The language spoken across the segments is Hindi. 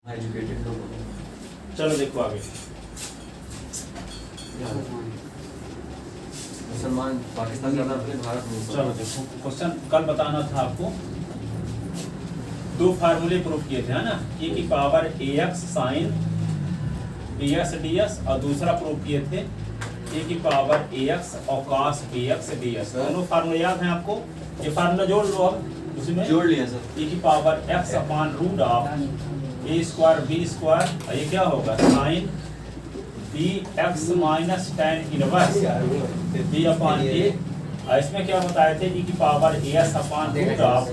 एजुकेटेड लोग। चलो देखो आगे। मुसलमान पाकिस्तान ज्यादा अपने भारत में। चलो देखो क्वेश्चन कल बताना था आपको। दो फार्मूले प्रूव किए थे है ना, e की power ax sine bs ds और दूसरा प्रूव किए थे e की पावर ax और cos bx ds। दोनों फार्मूले याद हैं आपको? ये फार्मूला जोड़ लो अब उसमें। जोड़ लिया सर। e की power x upon root of a square b square, ये क्या होगा sine B X minus tan inverse B upon A. इसमें क्या बताए थे e की power S upon root of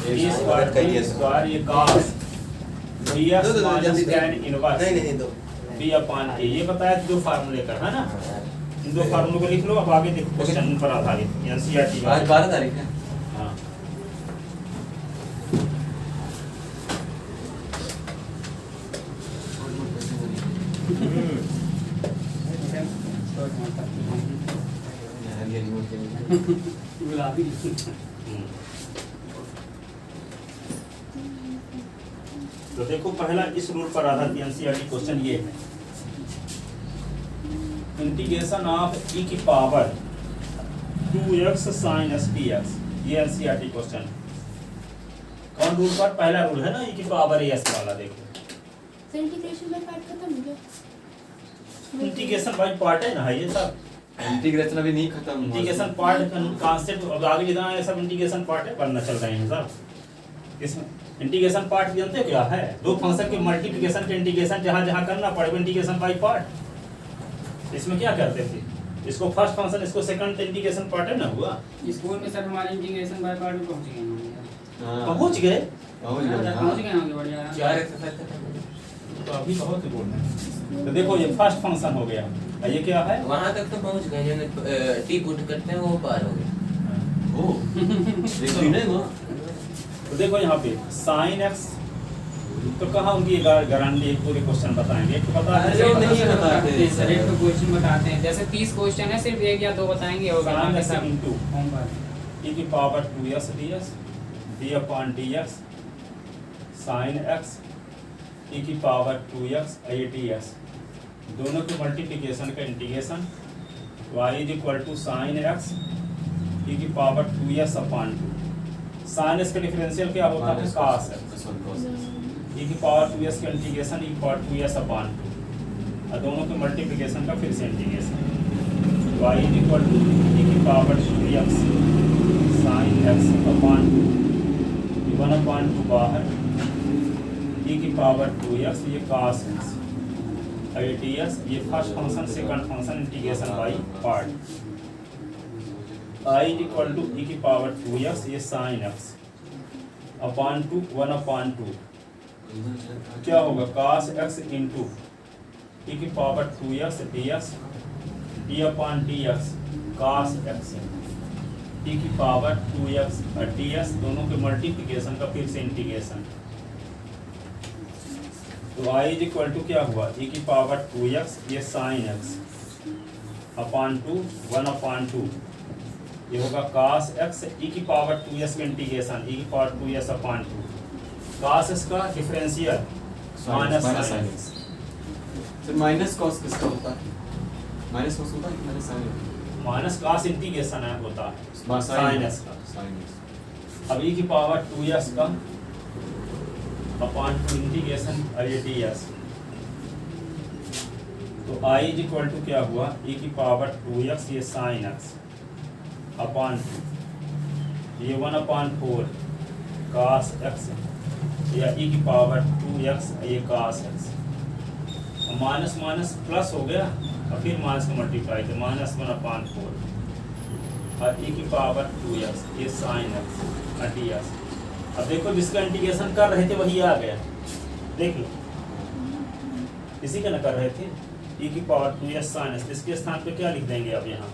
A square B square, ये cos B X minus tan inverse B upon A, ये बताया था दो फार्मूले का है ना। इन दो फार्मूलों को लिख लो। अब आगे देखो क्वेश्चन पर आधारित एनसीईआरटी। आज 12 तारीख है। हाँ तो देखो पहला इस रूल पर आधारित एनसीईआरटी क्वेश्चन ये है, इंटीग्रेशन ऑफ e की power 2x sin s dx। ये एनसीईआरटी क्वेश्चन कौन रूल पर? पहला रूल है ना e की पावर s वाला। देखो इंटीग्रेशन बाय पार्ट खत्म हो गया। इंटीग्रेशन बाय पार्ट है ना ये सब। इंटीग्रेशन अभी नहीं खत्म हुआ। इंटीग्रेशन पार्ट कांसेप्ट अब आगे जितना है सब इंटीग्रेशन पार्ट है, बनना चल रहे हैं सब। इसमें इंटीग्रेशन पार्ट जानते हो क्या है? दो फंक्शन के मल्टीप्लिकेशन के इंटीग्रेशन जहां जहां करना पड़ेगा इंटीग्रेशन बाय पार्ट। इसमें क्या करते थे, इसको फर्स्ट फंक्शन इसको सेकंड इंटीग्रेशन पार्ट है ना हुआ। स्कूल में सर हमारे इंटीग्रेशन बाय पार्ट में पहुंच गए हैं। हाँ, पहुंच गए पहुंच गए होंगे बढ़िया। चार एक्सरसाइज खत्म। तो अभी बहुत बोल रहे हैं। तो देखो ये फर्स्ट फंक्शन हो गया, और ये क्या है? वहां तक तो पहुंच गए, जो टी पुट करते हैं वो पार हो गए। ओ देखी नहीं वो। तो देखो यहाँ पे साइन एक्स, तो कहाँ उनकी गारंटी पूरे क्वेश्चन बताएंगे? एक तो बता अरे दें नहीं है बताते हैं सर, एक तो क्वेश्चन बताते हैं, जैसे 30 क्वेश्चन है सिर्फ एक या दो बताएंगे और साइन बाकी एक्स सब इनटू होमवर्क। e की power 2s ds d upon dx sine x e की पावर 2x a ds, दोनों के मल्टीप्लिकेशन का integration y is equal to sine x e की power 2s upon 2। Sine x का डिफरेंशियल क्या होता है? cos x e की पावर 2s का इंटीग्रेशन e की पावर 2s अपॉन 2, और दोनों के मल्टीप्लिकेशन का फिर से integration y is equal to e की power 2x sine x upon 2, 1 upon 2 बाहर e की पावर 2x, ये cos x ds, ये first function second function integration by part. I is equal to e की पावर 2x, ये साइन x अपॉन 2, 1 अपॉन 2, क्या होगा cos x इंटू e की power 2x dx d upon dx cos x e की पावर 2x ds, दोनों के मल्टीप्लिकेशन का फिर से इंटीग्रेशन। तो I इज इक्वल टू क्या हुआ e की पावर 2x, ये साइन x अपॉन 2, 1 अपॉन 2, ये होगा cos x e की पावर 2s का इंटीग्रेशन e की power 2s upon 2, cos x का differential minus sin x। Sir minus cos किसका होता है? माइनस cos होता है कि minus sin? Minus cos integration है होता है sin x का। sin x। अब e की पावर 2s का अपॉन 2 इंटीग्रेशन ds, तो I इज इक्वल टू क्या हुआ e की पावर 2x, ये sin x अपॉन 2, ये 1 अपॉन 4 cos x, या e की पावर 2x, ये cos x। Minus minus plus हो गया और फिर माइनस का मल्टीप्लाई, तो माइनस 1 अपॉन 4 और e की पावर 2x, ये sin x ds। अब देखो जिसका इंटीग्रेशन कर रहे थे वही आ गया, देख लो इसी का न कर रहे थे e की पावर 2s sin x, इसके स्थान पे क्या लिख देंगे अब यहाँ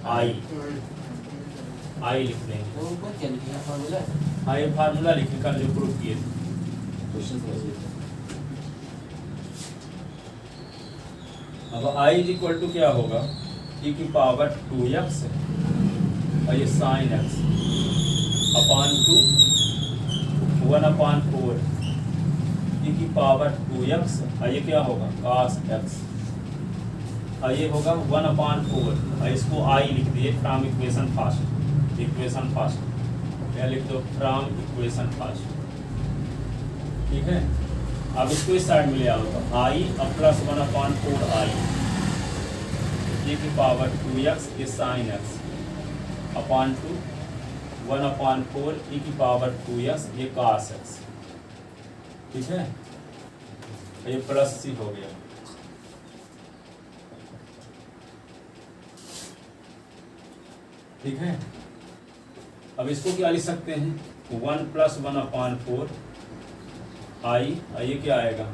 I लिख देंगे। तो ऊपर क्या लिखा है फॉर्मूला? हाँ ये फार्मूला लिखे कल जो प्रूफ किए थे। क्वेश्चन समझिए। अब I इज इक्वल टू क्या होगा e की पावर 2x और ये sin x upon 2, 1 upon 4 e की पावर 2x, ये क्या होगा cos x, ये होगा 1/4, इसको I लिख दिए फ्रॉम इक्वेशन फर्स्ट, क्या लिख दो फ्रॉम इक्वेशन फर्स्ट, ठीक है। अब इसको इस साइड में ले आओ तो I अब प्लस 1/4 I e की पावर 2x ये sin x अपॉन 2 1/4 e की पावर 2x ये cos x, ठीक है, ये प्लस सी हो गया। ठीक है, अब इसको क्या लिख सकते हैं 1 + 1/4 I, ये क्या आएगा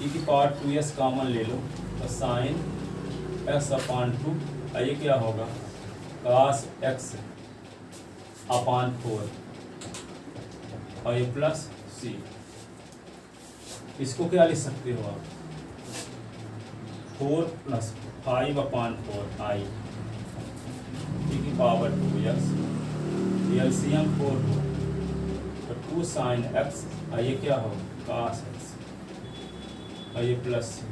e की पावर 2s कॉमन ले लो तो sin x/2, ये क्या होगा cos x/4 और ये प्लस सी। इसको क्या लिख सकते हो आप 4 + 5/4 I e की पावर 2x, एलसीएम 4 हो तो 2 sin x, ये क्या हो cos x, ये प्लस सी।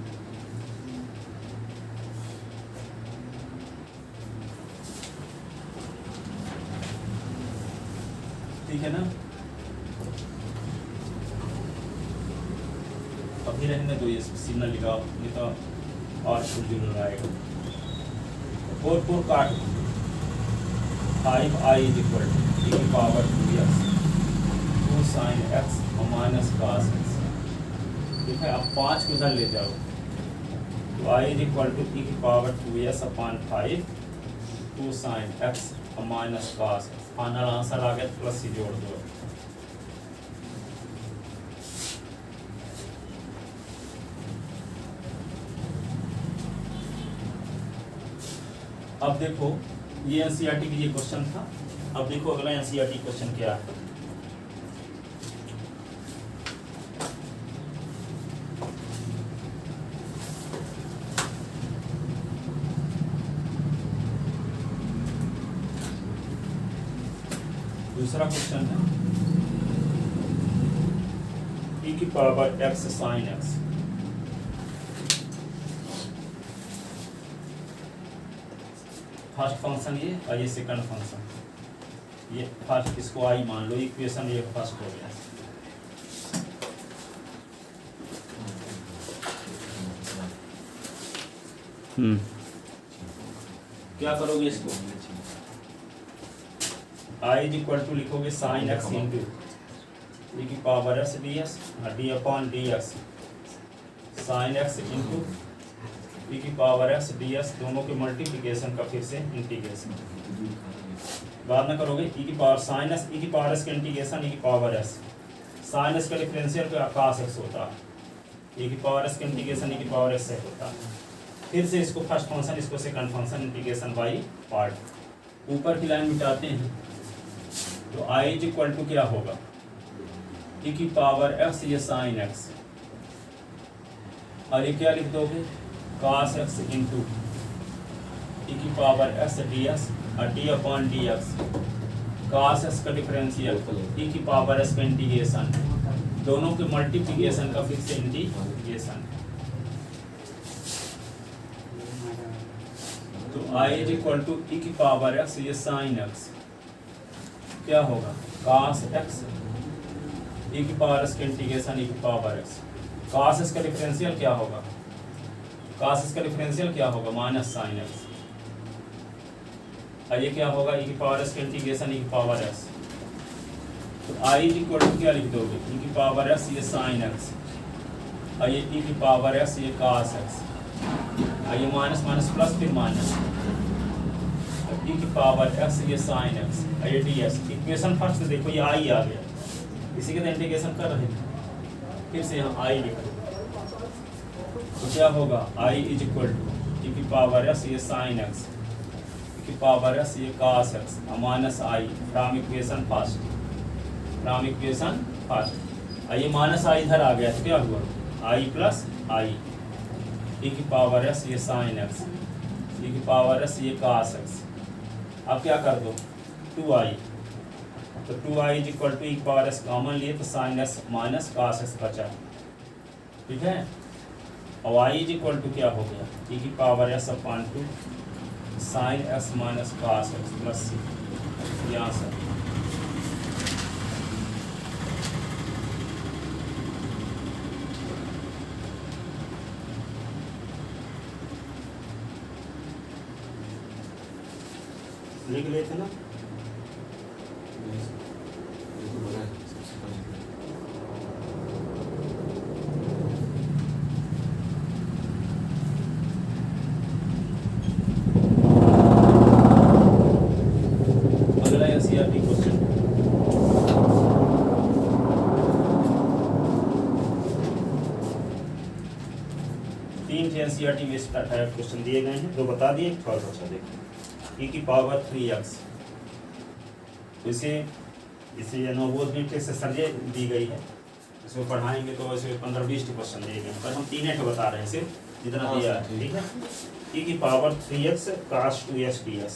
ठीक है ना, अभी रहने दो, ये सिग्नल लिखा नहीं तो और कुछ दिन आएगा। 4 काट 5I = e की power 2x 2 sin x minus cos x, ठीक है। अब 5 को उधर ले जाओ तो I = e की power 2s/5 2 sin x minus cos x, final answer आ गया, प्लस सी जोड़ दो। अब देखो ये एनसीईआरटी की ये क्वेश्चन था, अब देखो अगला एनसीईआरटी क्वेश्चन क्या है। दूसरा क्वेश्चन है e की power x sin x, first function ये और ये सेकंड फंक्शन, ये फर्स्ट इसको I मान लो, इक्वेशन ये फर्स्ट हो गया। क्या करोगे इसको I = लिखोगे sin x इंटू e की power s ds d/dx sin x into e की पावर s ds, दोनों के मल्टीप्लिकेशन का फिर से इंटीग्रेशन। बाद में करोगे e की पावर sin s, e की पावर s का इंटीग्रेशन e की पावर s, sin s का डिफरेंशियल का cos x होता है, e की पावर s का इंटीग्रेशन e की पावर s से होता है। फिर से इसको फर्स्ट फंक्शन, इसको second function, integration by part. ऊपर की लाइन मिटाते हैं तो I = क्या होगा e की पावर x ये sin x, और ये क्या लिख दोगे cos x इंटू e की पावर s ds और d/dx cos x का डिफरेंशियल e की पावर s का इंटीग्रेशन, दोनों के मल्टीप्लिकेशन का फिर से इंटीग्रेशन। तो I = e की पावर x ये sin x क्या होगा cos x e की पावर s का इंटीग्रेशन e की पावर x, cos s का डिफरेंशियल क्या होगा, cos s का डिफरेंशियल क्या होगा माइनस sin x, और ये क्या होगा e की पावर s का इंटीग्रेशन e की पावर s। तो I = क्या लिख दोगे e की पावर s ये sin x, और ये e की पावर s ये cos x, और ये माइनस माइनस प्लस फिर माइनस, e की पावर x ये sin x, ये ds। इक्वेशन फर्स्ट देखो ये I आ गया, इसी के तो इंटीग्रेशन कर रहे थे, फिर से यहाँ I लिख दो तो क्या होगा I = e की पावर s ये sin x e की पावर s ये cos x minus I from equation first, ये माइनस I इधर आ गया तो क्या हुआ I + I e की पावर s ये sin x e की पावर s ये cos x। अब क्या कर दो 2I तो 2i is equal to e power s common लिए तो sine S minus cos s बचा, ठीक है। और y इज इक्वल टू क्या हो गया, ई की power S upon 2 sine S minus cos S plus C, यहाँ से लिख लेते ना। ये तो बड़ा है, सबसे पहले। अगला एनसीईआरटी क्वेश्चन, तीन एनसीईआरटी में इस टाइप क्वेश्चन दिए गए हैं, दो बता दिए, थोड़ा सा देखिए। ई की पावर 3x, इसे नोबोध में से सर्जे दी गई है, इसमें पढ़ाएंगे तो ऐसे 15-20 क्वेश्चन दिए गए हैं, पर हम 3 बता रहे हैं सिर्फ जितना हाँ, दिया है, ठीक है। ई की power 3x cos 2x ds,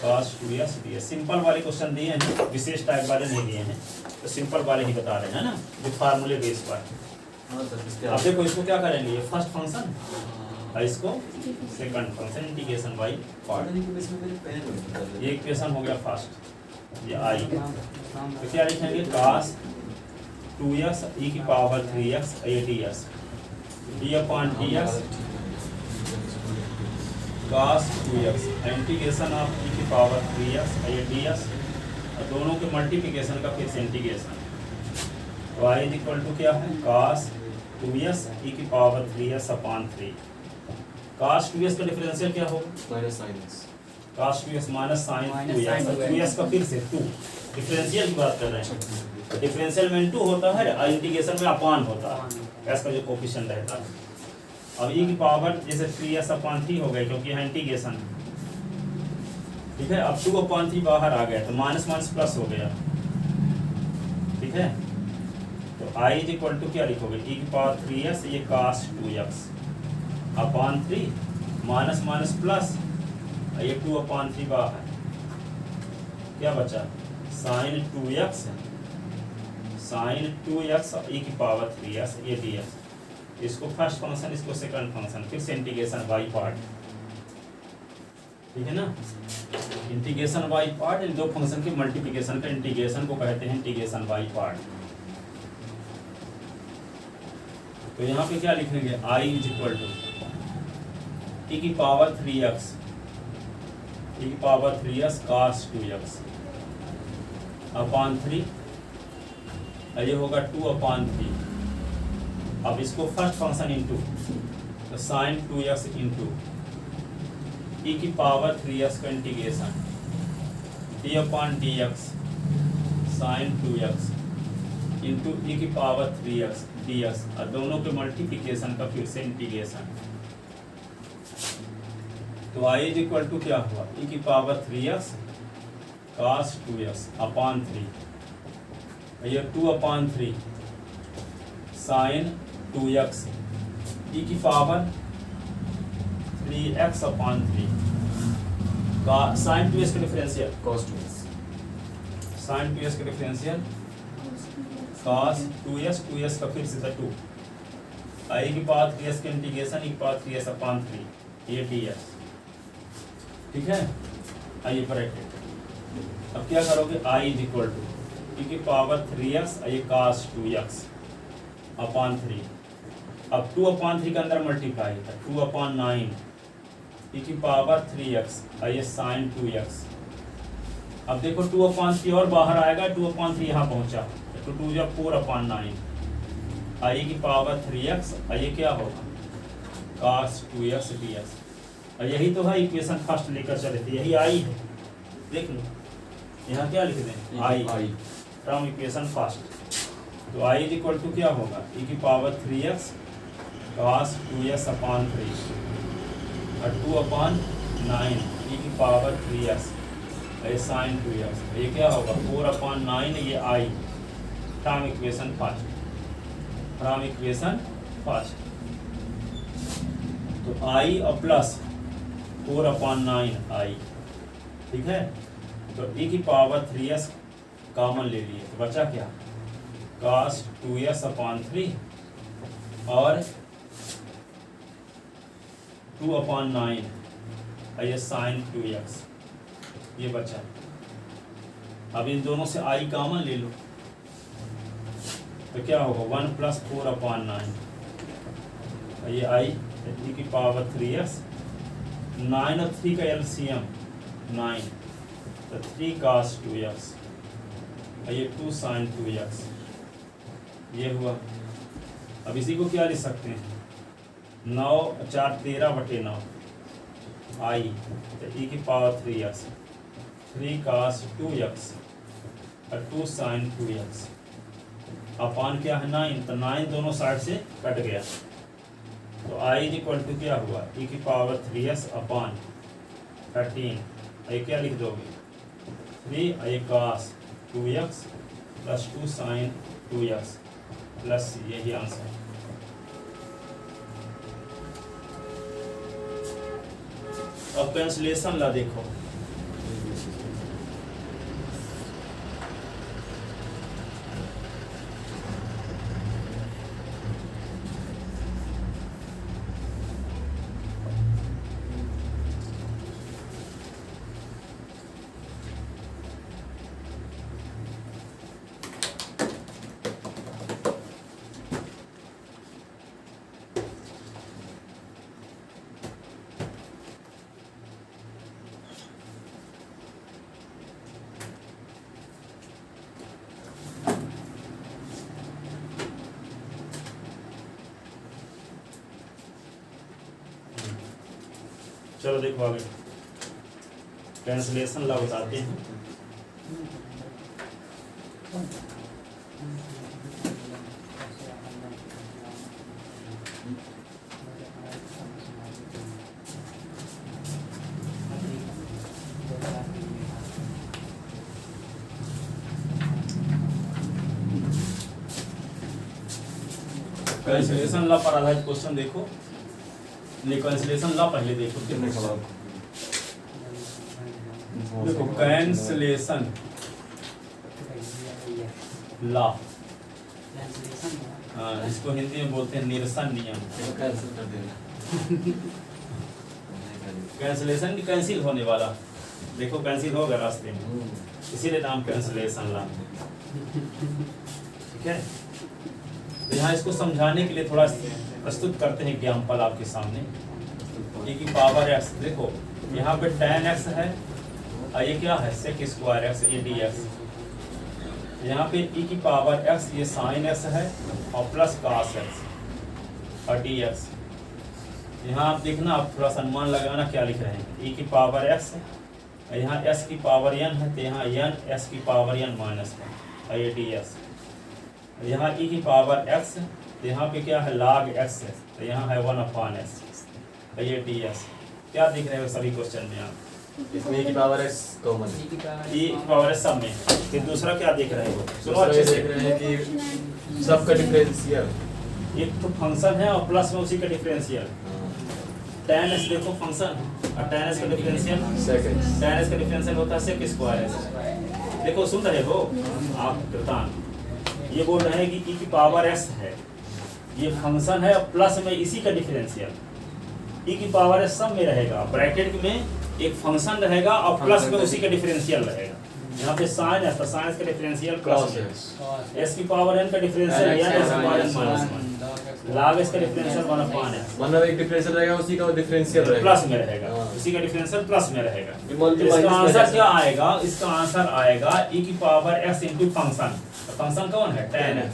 cos 2x ds simple वाले क्वेश्चन दिए हैं, विशेष टाइप वाले नहीं दिए हैं, तो सिंपल वाले ही बता रहे हैं ना, जो फार्मूले बेस पर। हाँ सर, इसके अब देखो इसको क्या करेंगे, ये फर्स्ट फंक्शन हाँ। और इसको second function, integration by part. पढ़ने के इसमें मेरे पैर में बता दे। ये इक्वेशन हो गया फर्स्ट, ये आई, तो क्या लिखेंगे cos 2x e की power 3x ds d upon dx cos 2x integration of e की पावर 3x ds, और दोनों के मल्टीप्लिकेशन का फिर से integration, y is equal to क्या है cos 2x e की power 3x upon 3, cos 2x का डिफरेंशियल क्या होगा, minus sine x. cos 2x माइनस साइन Minus sin 2x, 2x का फिर से 2, डिफरेंशियल की बात कर रहे हैं, डिफरेंशियल में 2 होता है और इंटीग्रेशन में अपान होता है, s का जो कोफिशिएंट रहता है। अब e की पावर जैसे 3s अपॉन 3 हो गई क्योंकि यहाँ इंटीग्रेशन, ठीक है। अब 2 अपॉन 3 बाहर आ गया तो माइनस माइनस प्लस हो गया, ठीक है। तो i इज इक्वल टू क्या लिखोगे, e की पावर 3s ये cos 2x upon 3 minus minus plus, ये 2 अपॉन 3 बाहर, क्या बचा साइन 2x e की पावर 3s ये ds, इसको फर्स्ट फंक्शन इसको सेकंड फंक्शन, फिर से इंटीग्रेशन बाई पार्ट, ठीक है ना। इंटीग्रेशन बाई पार्ट, इन दो फंक्शन के मल्टीप्लिकेशन का इंटीग्रेशन को कहते हैं इंटीग्रेशन बाई पार्ट। तो यहाँ पे क्या लिखेंगे, i is equal to e की पावर 3x e की power 3s cos 2x upon 3, ये होगा 2 अपॉन 3। अब इसको फर्स्ट फंक्शन इंटू, तो साइन 2x इंटू e की पावर 3s का integration d upon dx sine 2x into e की पावर 3x ds, और दोनों के मल्टीप्लिकेशन का फिर से इंटीग्रेशन। तो i इज इक्वल टू क्या हुआ, e की power 3x cos 2x upon 3, ये 2 अपॉन 3 साइन 2x e की पावर 3x अपॉन 3 का साइन 2x का differential, cos 2x। Sign 2x का डिफरेंशियल cos 2x का फिर से 2, i की पावर 3s का इंटीग्रेशन e की पावर 3s अपॉन 3 ये ds, ठीक है। आइए ब्रैकेट, अब क्या करोगे, i is equal to e की पावर 3x ये cos 2x अपॉन 3, अब 2 अपॉन 3 के अंदर मल्टीप्लाई है 2 अपॉन 9 e की पावर 3x ये साइन 2x। अब देखो 2 अपॉन 3 और बाहर आएगा, 2 अपॉन 3 यहाँ पहुँचा तो 2 या 4 अपॉन 9 i की पावर 3x, ये क्या होगा cos 2x ds, और यही तो है इक्वेशन फर्स्ट लेकर चले थे, यही आई है, देख लो यहाँ क्या लिख दें आई फ्रॉम इक्वेशन फर्स्ट। तो i इज इक्वल टू क्या होगा, e की power 3x cos 2x upon 3 और 2 अपॉन 9 e की पावर 3x ये साइन 2x, ये क्या होगा 4 अपॉन 9 ये i from equation first, from equation first. तो i और प्लस 4 अपॉन 9 i, ठीक है। तो e की पावर 3s कॉमन ले लिए तो बचा क्या cos 2s अपॉन 3 और 2 अपॉन 9 और ये sin 2x ये बचा। अब इन दोनों से i कॉमन ले लो तो क्या होगा 1 प्लस 4 अपॉन 9 और ये i e की पावर 3s 9 और 3 का एलसीएम 9 तो 3 cos 2x और ये 2 sin 2x ये हुआ। अब इसी को क्या लिख सकते हैं 9 4 13/9 i तो e की पावर 3s 3 cos 2x और 2 sin 2x अपान क्या है 9 तो 9 दोनों साइड से कट गया तो i इक्वल टू क्या हुआ e की पावर 3s अपान 13 ये क्या लिख दोगे 3 ये cos 2x plus 2 sin 2x plus यही आंसर। अब कैंसलेशन ला देखो चलो देखो आगे कैंसलेशन ला बताते हैं। कैंसलेशन ला पर आधारित क्वेश्चन देखो, कैंसलेशन ला पहले देखो कितने का देखो कैंसलेशन ला, हाँ इसको हिंदी में बोलते हैं निरसन नियम। कैंसिल कर देना कैंसलेशन भी कैंसिल होने वाला, देखो कैंसिल होगा रास्ते में, इसीलिए नाम कैंसलेशन ला। ठीक है, तो यहाँ इसको समझाने के लिए थोड़ा प्रस्तुत करते हैं एग्जाम्पल आपके सामने। e की पावर x देखो यहाँ पे tan x है और ये क्या है sec स्क्वायर x ये dx। यहाँ पे e की पावर x ये sin x है और प्लस cos x और dx। यहाँ आप देखना, आप थोड़ा सा अनुमान लगाना क्या लिख रहे हैं। e की पावर x है, यहाँ s की पावर n है तो यहाँ n s की पावर n माइनस है और ये dx। यहाँ e की पावर x तो यहाँ पे क्या है log x है तो यहाँ है 1/s और ये ds। क्या दिख रहे हो सभी क्वेश्चन में आप? इसमें की पावर x कॉमन है, e की पावर s सब में। फिर दूसरा क्या देख रहे हो? सुनो अच्छे से, देख रहे हैं कि सबका डिफरेंशियल एक तो फंक्शन है और प्लस में उसी का डिफरेंशियल। tan s देखो फंक्शन और tan s का डिफरेंशियल सेकंड, tan s का डिफरेंशियल होता है sec स्क्वायर s। देखो सुन रहे हो आप कृतान, ये बोल रहे हैं कि e की पावर s है, ये फंक्शन है और प्लस में इसी का डिफरेंशियल। e की पावर s सब में रहेगा, ब्रैकेट में एक फंक्शन रहेगा और प्लस में उसी का डिफरेंशियल रहेगा। यहाँ पे sin है तो sin का डिफरेंशियल प्लस में, s की पावर n का differential n s minus minus log s का डिफरेंशियल 1/s मतलब एक डिफरेंशियल रहेगा उसी का डिफरेंशियल रहेगा प्लस में रहेगा, उसी का डिफरेंशियल प्लस में रहेगा। इसका आंसर क्या आएगा? इसका आंसर आएगा e की power s into function, function कौन है tan x।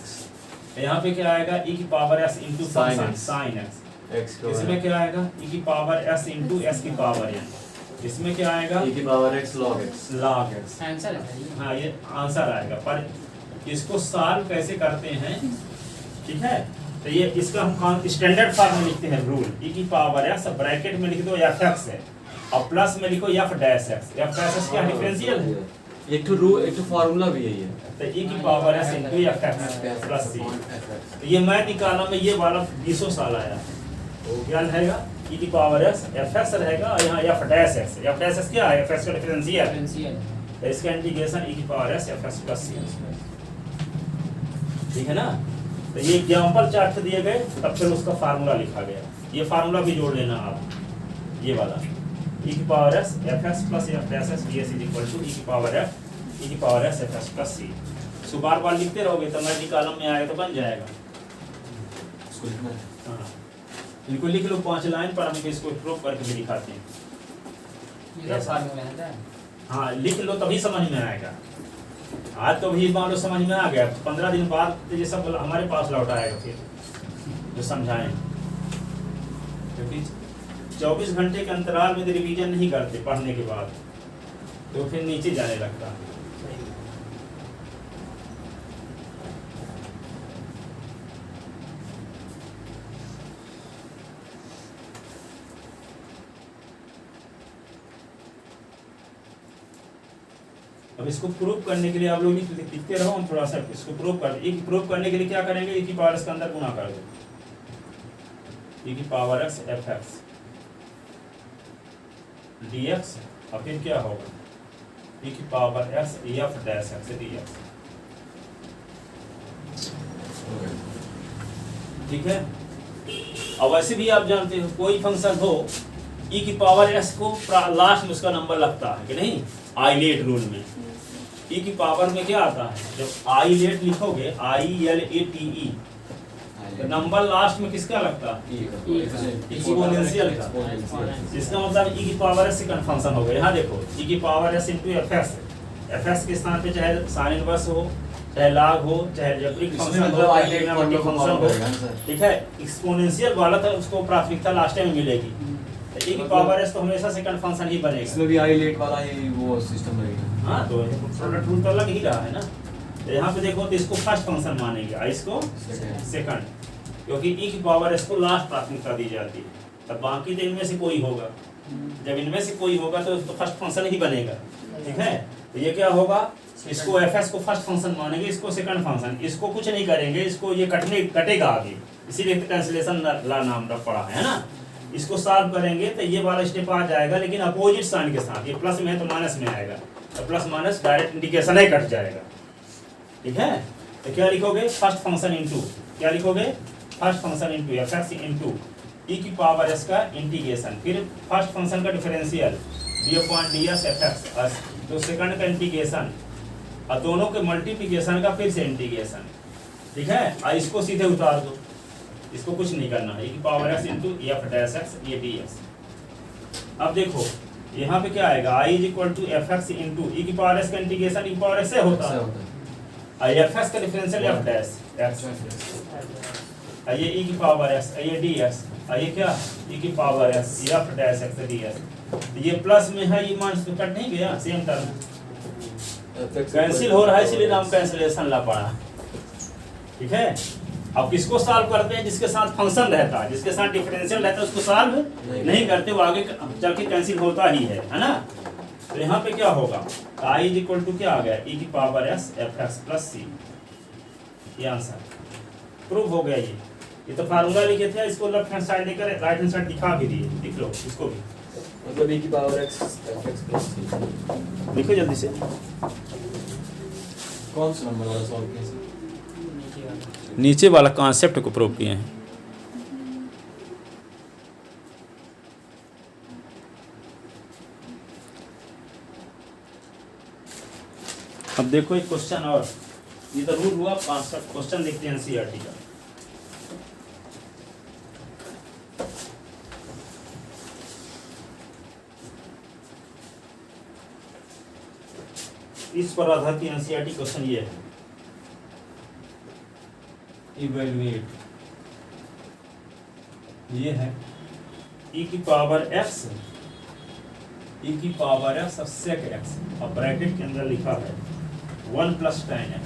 यहाँ पे क्या आएगा e की power s into function sin x। इसमें क्या आएगा e की पावर s इंटू s की पावर n। इसमें क्या आएगा e की power x log x। log x। Answer है। हाँ ये आंसर आएगा, पर इसको सॉल्व कैसे करते हैं? ठीक है, तो ये इसका हम स्टैंडर्ड फॉर्म में लिखते हैं रूल। e की पावर s ब्रैकेट में लिख दो f(x) है और प्लस में लिखो f'(x)। f'(x) क्या डिफरेंशियल है, एक तो रूल एक तो फार्मूला भी यही है। तो e की power s into f(x) plus c। तो ये मैं निकाला में ये वाला 20 साल आया, क्या रहेगा e की पावर s f(x) रहेगा और यहाँ f'(x)। f'(x) क्या है? f(x) का डिफरेंशियल। तो इसका इंटीग्रेशन e की power s fx plus c, ठीक है ना। तो ये एग्जाम्पल चार्ट दिए गए, तब फिर उसका फार्मूला लिखा गया। ये फार्मूला भी जोड़ लेना आप, ये वाला e की power s fx plus f dash s ds is equal to e की power s fx plus c। इसको बार बार लिखते रहोगे तो मल्टी कॉलम में आएगा तो बन जाएगा। इसको लिखना है। हाँ, इनको लिख लो 5 लाइन पर, हम इसको प्रूफ करके भी दिखाते हैं। ये सब फार्मूला है। हाँ, लिख लो तभी समझ में आएगा। आज तो भी मान लो समझ में आ गया, 15 दिन बाद तो ये सब हमारे पास लौट आएगा फिर जो समझाएं, क्योंकि 24 घंटे के अंतराल में रिवीजन नहीं करते पढ़ने के बाद, तो फिर नीचे जाने लगता है। अब इसको प्रूव करने के लिए आप लोग लिखते रहो, हम थोड़ा सा इसको प्रूव करने के लिए क्या करेंगे, e की पावर s के अंदर गुना कर दो, e की पावर x fx dx, और फिर क्या होगा e की power s f dash x dx, ठीक है। अब वैसे भी आप जानते हो कोई फंक्शन हो e की पावर s को लास्ट में उसका नंबर लगता है कि नहीं, आइलेट रूल में e की पावर में क्या आता है, जब आइलेट लिखोगे ILATE तो नंबर लास्ट में किसका लगता है, एक्सपोनेंशियल का, जिसका मतलब e की पावर s सेकंड फंक्शन हो गया। यहाँ देखो e की पावर s इंटू fx के स्थान पे चाहे साइन इनवर्स हो, चाहे लॉग हो, चाहे अलजेब्रिक फंक्शन हो, ठीक है। एक्सपोनेंशियल वाला था उसको प्राथमिकता लास्ट में मिलेगी, e की पावर s तो हमेशा सेकंड फंक्शन ही बनेगा। इसमें भी आइलेट वाला ही वो सिस्टम रहेगा। हाँ, तो प्रोडक्ट रूल तो अलग ही रहा है ना। तो यहाँ पे देखो तो इसको फर्स्ट फंक्शन मानेंगे, इसको सेकंड, क्योंकि e की पावर s को लास्ट प्राथमिकता दी जाती है। तब बाकी तो इनमें से कोई होगा, जब इनमें से कोई होगा तो फर्स्ट फंक्शन ही बनेगा, ठीक है। तो ये क्या होगा, इसको fs को फर्स्ट फंक्शन मानेंगे, इसको सेकंड फंक्शन, इसको कुछ नहीं करेंगे, इसको ये कटेगा आगे, इसीलिए कैंसिलेशन ला नाम रख पड़ा है ना। इसको सॉल्व करेंगे तो ये वाला स्टेप आ जाएगा, लेकिन अपोजिट साइन के साथ, ये प्लस में है तो माइनस में आएगा, तो प्लस माइनस डायरेक्ट इंडिकेशन ही कट जाएगा, ठीक है। तो क्या लिखोगे, फर्स्ट फंक्शन इनटू, क्या लिखोगे, first function into fx into e की पावर s का इंटीग्रेशन, फिर फर्स्ट फंक्शन का डिफरेंशियल d/ds fx, तो सेकंड का इंटीग्रेशन, और दोनों के मल्टीप्लिकेशन का फिर से इंटीग्रेशन, ठीक है। और इसको सीधे उतार दो, इसको कुछ नहीं करना है, e की power s into f dash x ये ds। अब देखो यहाँ पे क्या आएगा, i is equal to fx into e की पावर s का इंटीग्रेशन e की पावर s से होता है, और fx का डिफरेंशियल f डैश x, ये e की पावर s, ये ds, ये क्या e की power s f dash x ds। ये प्लस में है, ये मान कट नहीं गया, सेम टर्म कैंसिल हो रहा है, इसलिए नाम कैंसिलेशन ला पड़ा, ठीक है। अब किसको सॉल्व करते हैं, जिसके साथ फंक्शन रहता है, जिसके साथ डिफरेंशियल रहता है उसको सॉल्व नहीं करते, वो आगे चल के कैंसिल होता ही है ना। तो यहाँ पे क्या होगा, i इज इक्वल टू क्या आ गया, e की power s fx plus c, ये आंसर प्रूव हो गया। ये तो फार्मूला लिखे थे, इसको लेफ्ट हैंड साइड लेकर राइट हैंड साइड दिखा भी दिए, लिख लो इसको भी, मतलब e की power x fx plus c। लिखो जल्दी से, कौन सा नंबर वाला सॉल्व किया, नीचे वाला कॉन्सेप्ट को प्रूव किए हैं। अब देखो एक क्वेश्चन और, ये तो रूल हुआ, क्वेश्चन देखते हैं एनसीईआरटी का। इस पर आधारित एनसीईआरटी क्वेश्चन ये है, इवैल्यूएट, ये है e की पावर x, e की पावर x और sec x, और ब्रैकेट के अंदर लिखा है 1 प्लस tan x।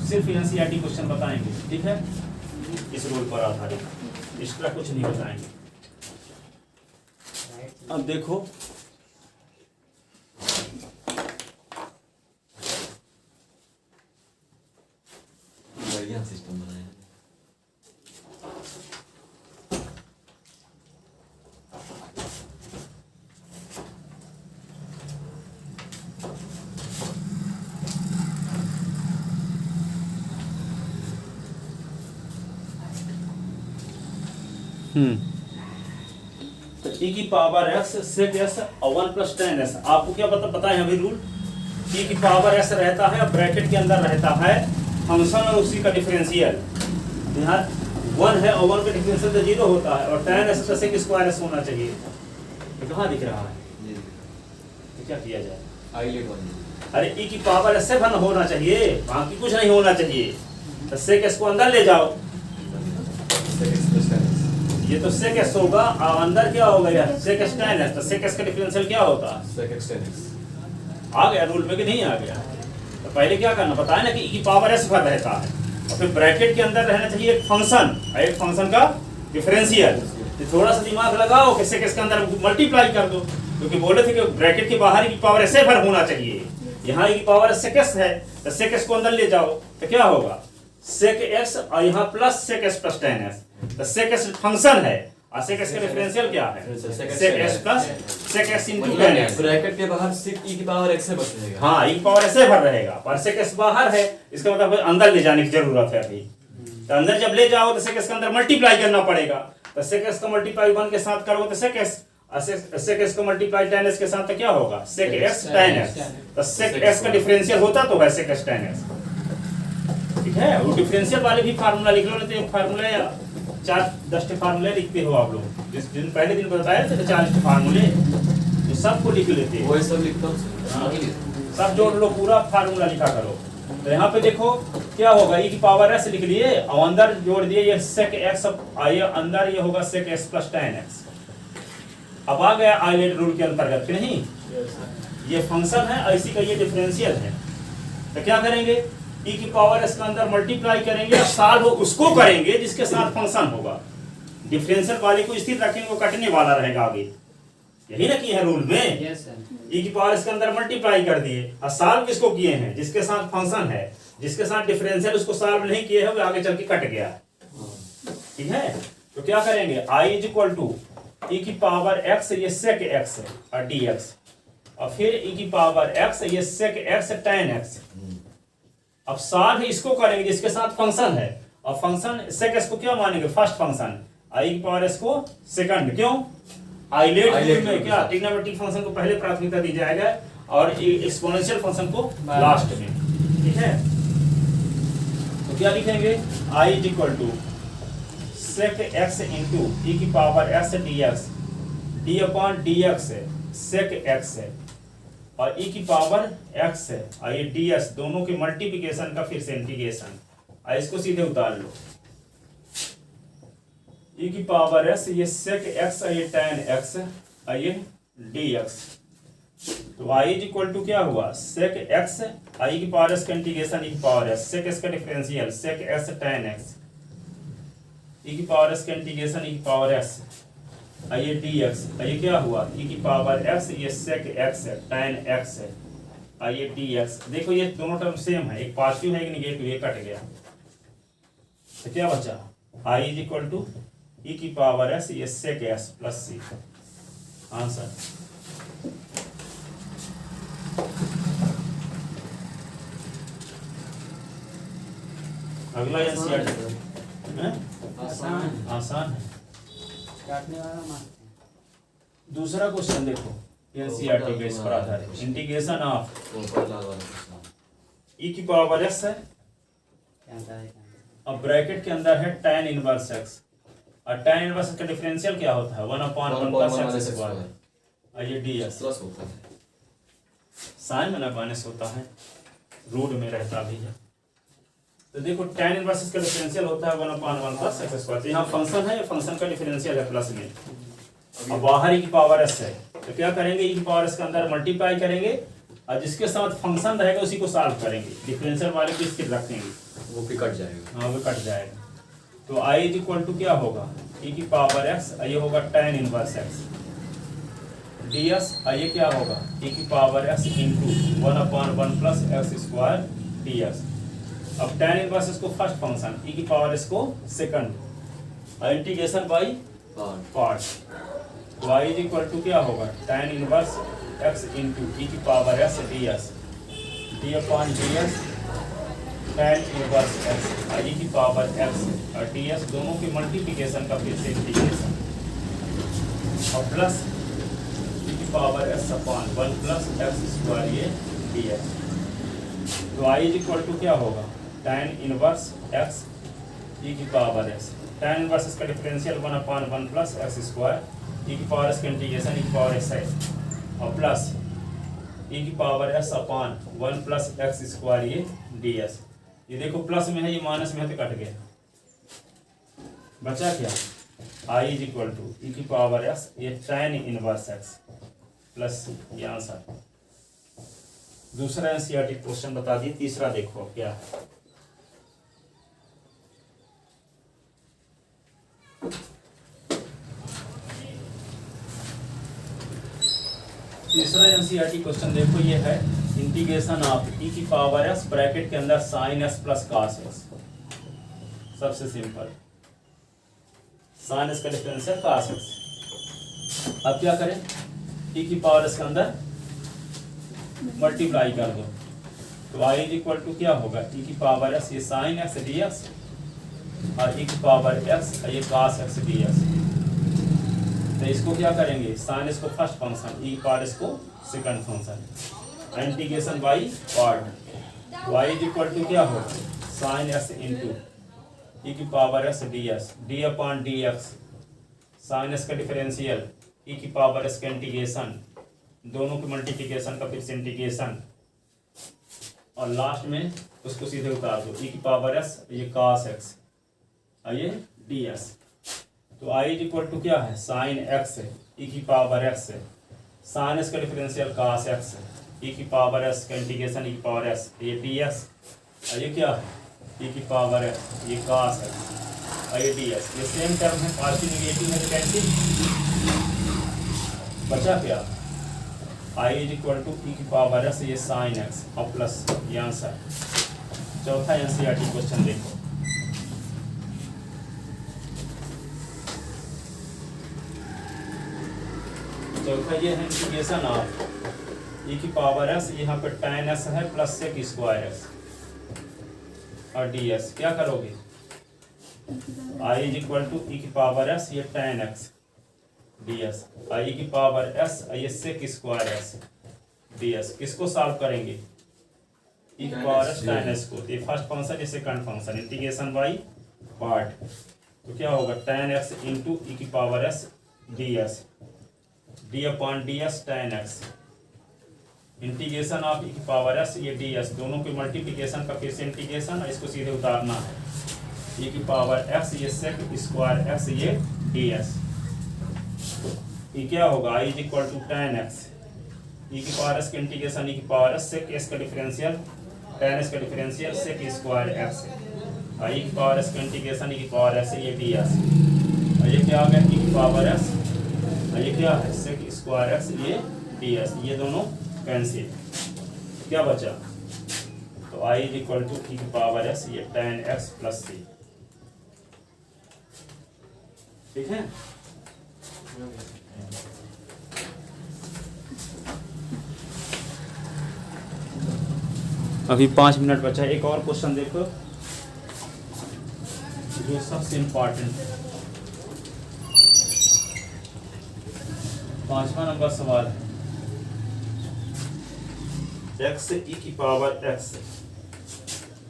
सिर्फ एनसीईआरटी क्वेश्चन बताएंगे, ठीक है, इस रूल पर आधारित, एक्स्ट्रा कुछ नहीं बताएंगे। अब देखो बढ़िया सिस्टम बनाया है। तो e की पावर x sec s और 1 प्लस tan s। आपको क्या पता है अभी रूल, e की पावर s रहता है और ब्रैकेट के अंदर रहता है फंक्शन और उसी का डिफरेंशियल। यहाँ 1 है और 1 का डिफरेंशियल तो 0 होता है और tan s plus sec square s होना चाहिए। ये कहाँ दिख रहा है? तो क्या किया जाए? ILATE one. अरे e की पावर s से वन होना चाहिए, बाकी कुछ नहीं होना चाहिए। तो sec s को अंदर ले जाओ, ये तो sec s होगा और अंदर क्या होगा यार sec s tan s। तो sec s का डिफरेंशियल क्या होगा? sec x tan x। आ गया रूल में कि नहीं आ गया? तो पहले क्या करना बताया ना कि e की पावर s पर रहता है और फिर ब्रैकेट के अंदर रहना चाहिए एक फंक्शन और एक फंक्शन का डिफरेंशियल। तो थोड़ा सा दिमाग लगाओ कि sec s के अंदर मल्टीप्लाई कर दो, क्योंकि बोले थे कि ब्रैकेट के बाहर e की पावर s पर होना चाहिए। यहाँ e की पावर sec s है तो sec s को अंदर ले जाओ तो क्या होगा sec x और यहाँ plus sec s plus tan s। तो sec s फंक्शन है और sec s का डिफरेंशियल क्या है? sec s plus sec s into tan s। Bracket के बाहर सिर्फ e की पावर x से बच रहेगा। हाँ e की पावर ऐसे भर रहेगा, पर sec s बाहर है, इसका मतलब अंदर ले जाने की जरूरत है अभी। तो अंदर जब ले जाओ तो sec s के अंदर मल्टीप्लाई करना पड़ेगा। तो sec s का मल्टीप्लाई 1 के साथ करोगे तो sec s, और sec s का मल्टीप्लाई tan s के साथ तो क्या होगा sec s tan s। तो sec s का डिफरेंशियल होता तो है sec s tan s। ठीक है, वो डिफरेंशियल वाले भी फार्मूला लिख लो, नहीं तो फार्मूला 4-10 फार्मूले लिखते हो आप लोग। जिस दिन पहले दिन बताया थे 40 फार्मूले, तो सबको लिख लेते हो। वो सब लिखता हूँ। हाँ, सब जोड़ लो, पूरा फार्मूला लिखा करो। तो यहाँ पे देखो क्या होगा e की पावर s लिख लिए और अंदर जोड़ दिए ये sec x, आइए अंदर ये होगा sec s plus tan x। अब आ गया आइलेट रूल के अंतर्गत कि नहीं, ये फंक्शन है और इसी का ये डिफरेंशियल है। तो क्या करेंगे e की पावर s का अंदर मल्टीप्लाई करेंगे और साल हो उसको करेंगे जिसके साथ फंक्शन होगा। डिफरेंशियल वाले को स्थिर रखेंगे, वो कटने वाला रहेगा आगे। यही ना किए है रूल में। Yes sir. e की पावर इसके अंदर मल्टीप्लाई कर दिए और सॉल्व किसको किए हैं? जिसके साथ फंक्शन है, जिसके साथ डिफरेंशियल उसको सॉल्व नहीं किए हैं वो आगे चल के कट गया। ठीक है, तो क्या करेंगे i is equal to e की पावर x, ये sec x है और dx, और फिर e की पावर x, ये sec x tan x। अब सॉल्व इसको करेंगे जिसके साथ फंक्शन है, और फंक्शन sec s को क्या मानेंगे फर्स्ट फंक्शन, i की पावर s को सेकंड। क्यों? आइलेट में क्या ट्रिग्नोमेट्रिक फंक्शन को पहले प्राथमिकता दी जाएगा और एक्सपोनेंशियल फंक्शन को लास्ट में। ठीक है, तो क्या लिखेंगे i is equal to sec x into e की power s dx, d upon dx है sec x है और e की पावर x है और ये ds, दोनों के मल्टीप्लिकेशन का फिर से इंटीग्रेशन। इसको सीधे उतार लो, e की पावर s, ये sec x और ये tan x और ये dx। तो y इज इक्वल टू क्या हुआ sec x और e की पावर s का इंटीग्रेशन e की पावर s, sec s का differential sec s tan x, e की पावर s का इंटीग्रेशन e की पावर s और ये dx, और ये क्या हुआ e की पावर x, ये sec x है tan x है और ये dx। देखो ये दोनों टर्म सेम है, एक पॉजिटिव है एक नेगेटिव, ये कट गया। तो क्या बचा i is equal to e की पावर s, ये sec s plus c। Answer अगला एनसीईआरटी है, आसान है। काटने वाला मारते हैं। दूसरा क्वेश्चन देखो एनसीईआरटी के इस पर आधारित, इंटीग्रेशन ऑफ e की पावर s है, अब ब्रैकेट के अंदर है tan इनवर्स x, और tan इनवर्स का डिफरेंशियल क्या होता है 1/1 प्लस x स्क्वायर, और ये ds प्लस होता है, साइन में ना माइनस होता है, रूट में रहता भी है। तो देखो tan इनवर्स का डिफरेंशियल होता है 1/1 प्लस x स्क्वायर। यहाँ फंक्शन है, फंक्शन का डिफरेंशियल है प्लस में, अब बाहर e की पावर s है। तो क्या करेंगे e की पावर s के अंदर मल्टीप्लाई करेंगे और जिसके साथ फंक्शन रहेगा उसी को सॉल्व करेंगे, डिफरेंशियल वाले को स्थिर रखेंगे, वो भी कट जाएगा। हाँ वो कट जाएगा। तो i इज इक्वल टू क्या होगा e की पावर x, ये होगा tan इनवर्स x ds, ये क्या होगा e की power x into 1/1 plus x square ds। अब tan इनवर्स को फर्स्ट फंक्शन, e की पावर s को second, integration by part. y is equal to क्या होगा tan inverse x into e की power s ds, d upon ds tan inverse x I की पावर x और ds दोनों के मल्टीप्लिकेशन का फिर से इंटीग्रेशन और प्लस e की power s upon 1 plus x square ये ds। तो i इज इक्वल टू क्या होगा tan इनवर्स x e की पावर s, tan इनवर्स इसका differential 1 upon 1 plus x square e की पावर s का इंटीग्रेशन e की पावर s है और प्लस e की power s upon 1 plus x square ये ds। ये देखो प्लस में है, ये माइनस में है तो कट गया, बचा क्या i is equal to e की पावर s ये tan इनवर्स x प्लस ये आंसर। दूसरा एनसीईआरटी क्वेश्चन बता दिए, तीसरा देखो क्या है। तीसरा एनसीईआरटी क्वेश्चन देखो, ये है इंटीग्रेशन ऑफ e की पावर s ब्रैकेट के अंदर sin s plus cos s। सबसे सिंपल sin s का डिफरेंशियल cos s। अब क्या करें, e की पावर s के अंदर मल्टीप्लाई कर दो तो i इज इक्वल टू क्या होगा e की पावर s ये sin x dx और e की पावर x ये cos x dx। तो इसको क्या करेंगे, साइन इसको फर्स्ट फंक्शन ई पार्ट इसको second function, integration by part y is equal to क्या होगा साइन x इंटू ई की power s ds d upon dx sine s का डिफरेंशियल ई की पावर s का इंटीग्रेशन दोनों के मल्टीप्लिकेशन का फिर से इंटीग्रेशन और लास्ट में उसको सीधे उतार दो ई की पावर s ये cos x और ये ds। तो i इज इक्वल टू क्या है साइन x e की पावर x साइन s का डिफरेंशियल cos x e की पावर s का इंटीग्रेशन e की पावर s ये ds और ये क्या है e की पावर x ये cos x और ये ds। ये सेम टर्म है, पार्शियल नेगेटिव है तो कैंसिल, बचा क्या i is equal to e की पावर s ये साइन x और प्लस ये आंसर। चौथा एनसीईआरटी क्वेश्चन देखो, चौथा ये है इंटीग्रेशन ऑफ e की पावर s यहाँ पे tan s है प्लस sec स्क्वायर s और ds। क्या करोगे i is equal to e की पावर s ये tan x ds और e की पावर s ये sec स्क्वायर s ds। किसको सॉल्व करेंगे e की पावर s tan s को, ये फर्स्ट फंक्शन ये second function, integration by part. तो क्या होगा tan x इंटू e की power s ds d upon ds tan x integration of e की पावर s ये ds दोनों के मल्टीप्लिकेशन का फिर से इंटीग्रेशन, इसको सीधे उतारना है e की पावर x ये sec स्क्वायर x ये ds। ये क्या होगा i is equal to tan x e की पावर s का इंटीग्रेशन e की पावर s sec s का डिफरेंशियल tan s का डिफरेंशियल sec स्क्वायर x और e की पावर s का इंटीग्रेशन e की पावर s ये ds और ये क्या आ गया e की पावर s ये क्या है sec स्क्वायर x ये ds, ये दोनों कैंसिल, क्या बचा तो i is equal to e की पावर s ये tan x प्लस c। ठीक है, अभी 5 मिनट बचा, एक और क्वेश्चन देखो जो सबसे इम्पोर्टेंट। 5वां नंबर सवाल है x e की पावर x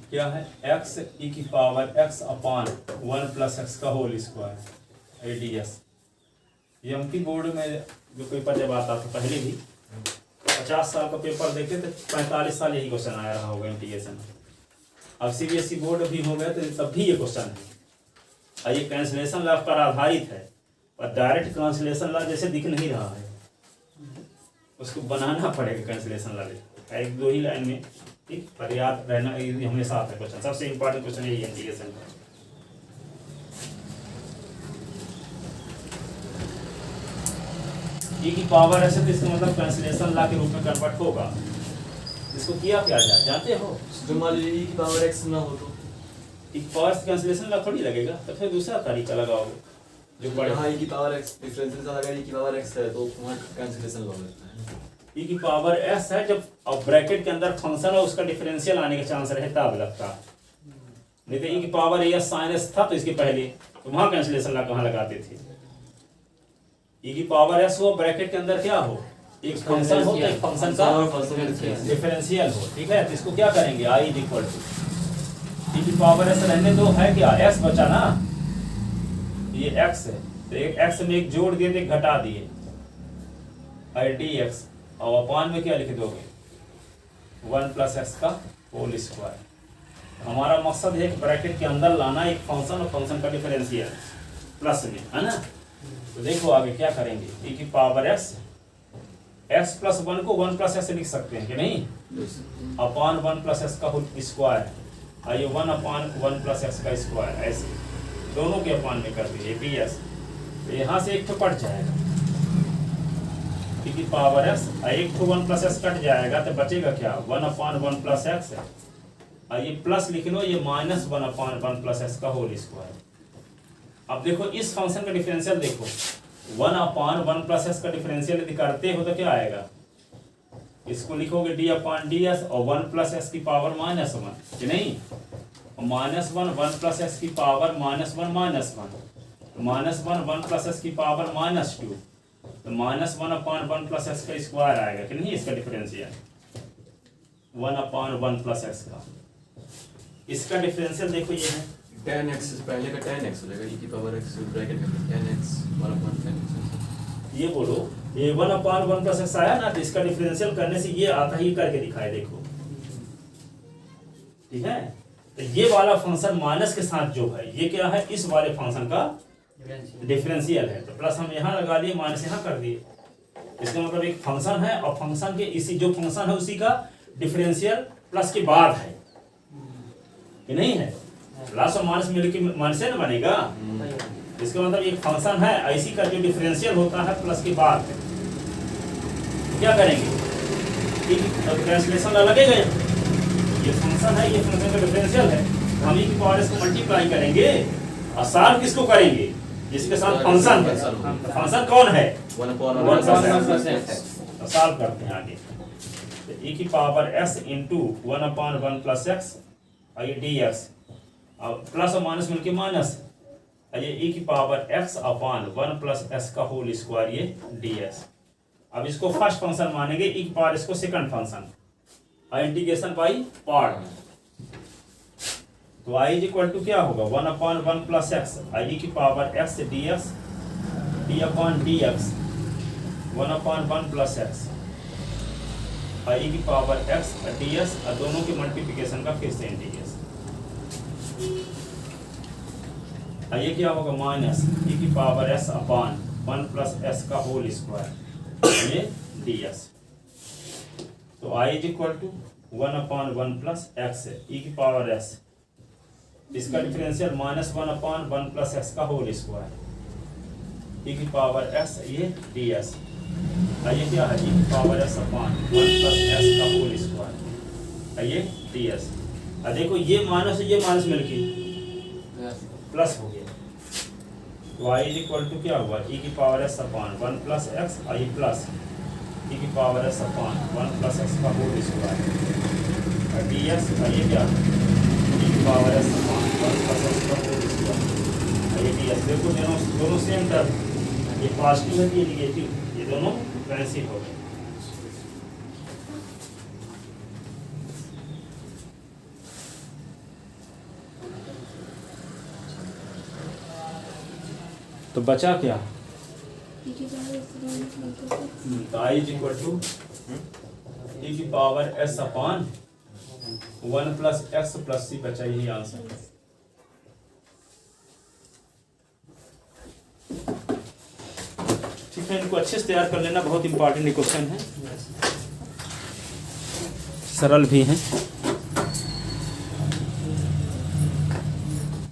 क्या है x e की power x upon 1 plus x का होल स्क्वायर ds। ये एमपी बोर्ड में जो पेपर जब आता था पहले भी 50 साल का पेपर देखते थे, 45 साल यही क्वेश्चन आया रहा होगा इंटीग्रेशन। अब सीबीएसई बोर्ड भी हो गया तो तब भी ये क्वेश्चन है और ये कैंसिलेशन लॉ पर आधारित है और डायरेक्ट कैंसिलेशन लॉ जैसे दिख नहीं रहा है, उसको बनाना पड़ेगा कैंसिलेशन लॉ। एक दो ही लाइन में ठीक पर याद रहना ये हमेशा आता है क्वेश्चन, सबसे इंपॉर्टेंट क्वेश्चन यही है इंटीग्रेशन का। e की पावर ऐसे तो इसका मतलब कैंसिलेशन लॉ के रूप में कन्वर्ट होगा। इसको किया क्या जाए जानते हो, जो मान लीजिए e की पावर x ना हो तो e की पावर से कैंसिलेशन लॉ थोड़ी लगेगा, तो फिर दूसरा तरीका लगाओगे जो बड़े हाँ e की पावर x डिफरेंशियल से अगर e की पावर x है तो वहाँ कैंसिलेशन लॉ लगता है। e की पावर s है, जब अब ब्रैकेट के अंदर फंक्शन है उसका डिफरेंशियल आने का चांस रहता अब लगता, नहीं तो e की पावर s साइन s था तो इसके पहले तो वहां कैंसिलेशन कहाँ लगाते थे। e की पावर s हो ब्रैकेट के अंदर क्या हो, एक फंक्शन हो तो एक फंक्शन का डिफरेंशियल हो, ठीक है। तो इसको क्या करेंगे, i is equal to e की पावर s रहने दो, है क्या s बचा ना, ये x है तो एक x में एक जोड़ दिए थे घटा दिए i dx, और अपान में क्या लिख दोगे 1 प्लस एक्स का होल स्क्वायर। हमारा मकसद है कि ब्रैकेट के अंदर लाना एक फंक्शन और फंक्शन का डिफरेंशियल प्लस में, है ना। तो देखो आगे क्या करेंगे, e की पावर s x प्लस 1 को 1 प्लस एक्स लिख सकते हैं कि नहीं, अपान 1 प्लस एक्स का होल स्क्वायर, आइए 1 अपान 1 प्लस एक्स का स्क्वायर, ऐसे दोनों के अपान में कर दीजिए ds। तो यहाँ से एक तो कट जाएगा e की पावर s, एक तो 1 प्लस एक्स कट जाएगा तो बचेगा क्या 1 अपान 1 प्लस एक्स है, ये प्लस लिख लो, ये माइनस 1 अपान 1 प्लस एक्स का होल स्क्वायर। अब देखो इस फंक्शन का डिफरेंशियल देखो, 1 अपान 1 प्लस एक्स का डिफरेंशियल यदि करते हो तो क्या आएगा, इसको लिखोगे d अपान ds और 1 प्लस एक्स की पावर माइनस 1 कि नहीं, माइनस 1 1 प्लस एक्स की power minus 1 minus 1, minus 1 1 plus x की पावर माइनस 2, तो माइनस 1 अपान 1 प्लस एक्स का स्क्वायर आएगा कि नहीं, इसका डिफरेंशियल 1 अपान 1 प्लस एक्स का, इसका डिफरेंशियल देखो ये है tan x पहले का tan x हो जाएगा, e की पावर x ब्रैकेट में tan x 1 upon tan x। ये बोलो ये 1 अपान 1 प्लस एक्स आया ना, तो इसका डिफरेंशियल करने से ये आता ही करके दिखाए देखो, ठीक है। तो ये वाला फंक्शन माइनस के साथ जो है ये क्या है, इस वाले फंक्शन का डिफरेंशियल है, तो प्लस हम यहाँ लगा दिए माइनस यहाँ कर दिए, इसका मतलब एक फंक्शन है और फंक्शन के इसी जो फंक्शन है उसी का डिफरेंशियल प्लस के बाद है कि नहीं है, प्लस और माइनस मिलकर माइनस ना बनेगा, इसका मतलब एक फंक्शन है ऐसी का जो डिफरेंशियल होता है प्लस के बाद है। तो क्या करेंगे, ट्रांसलेशन लगेगा, ये फंक्शन है ये फंक्शन का डिफरेंशियल है, हम e की पावर इसको मल्टीप्लाई करेंगे और सॉल्व किसको करेंगे, जिसके साथ फंक्शन है, फंक्शन कौन है 1 upon 1 1 plus plus x. x। तो सॉल्व करते हैं आगे, तो e की power s into 1 upon 1 plus x, ये dx, अब प्लस और माइनस मिलके माइनस, ये e की पावर x अपान 1 प्लस s का होल स्क्वायर, ये ds। अब इसको फर्स्ट फंक्शन मानेंगे, e की पावर इसको second function, integration by part, तो i इज इक्वल टू क्या होगा 1 अपान 1 प्लस एक्स, e की पावर x dx d अपान dx 1 upon 1 plus x, e की पावर x ds, दोनों के मल्टीप्लिकेशन का फिर से इंटीग्रेशन, ये क्या होगा माइनस e की power s upon 1 plus s का होल स्क्वायर, ये ds। तो i is equal to 1 upon 1 plus x e की पावर s, इसका differential minus 1 upon 1 plus x का होल स्क्वायर, e की पावर s, ये ds, ये क्या है e की power s upon 1 plus s का होल स्क्वायर, ये ds। देखो ये माइनस मिलके प्लस हो गया, तो y इज इक्वल टू क्या हुआ e की power s upon 1 plus x, ये प्लस e की power s upon 1 plus x का होल स्क्वायर, ds, ये क्या e की power s upon 1 plus x का होल स्क्वायर, ये ds। देखो दोनों सेम टर्म, ये पॉजिटिव है ये नेगेटिव, ये दोनों कैंसिल हो गए। तो बचा क्या, तो i is equal to e की power s upon 1 plus x plus c, बचा यही आंसर। ठीक है, इनको अच्छे से तैयार कर लेना, बहुत इंपॉर्टेंट क्वेश्चन है, सरल भी हैं।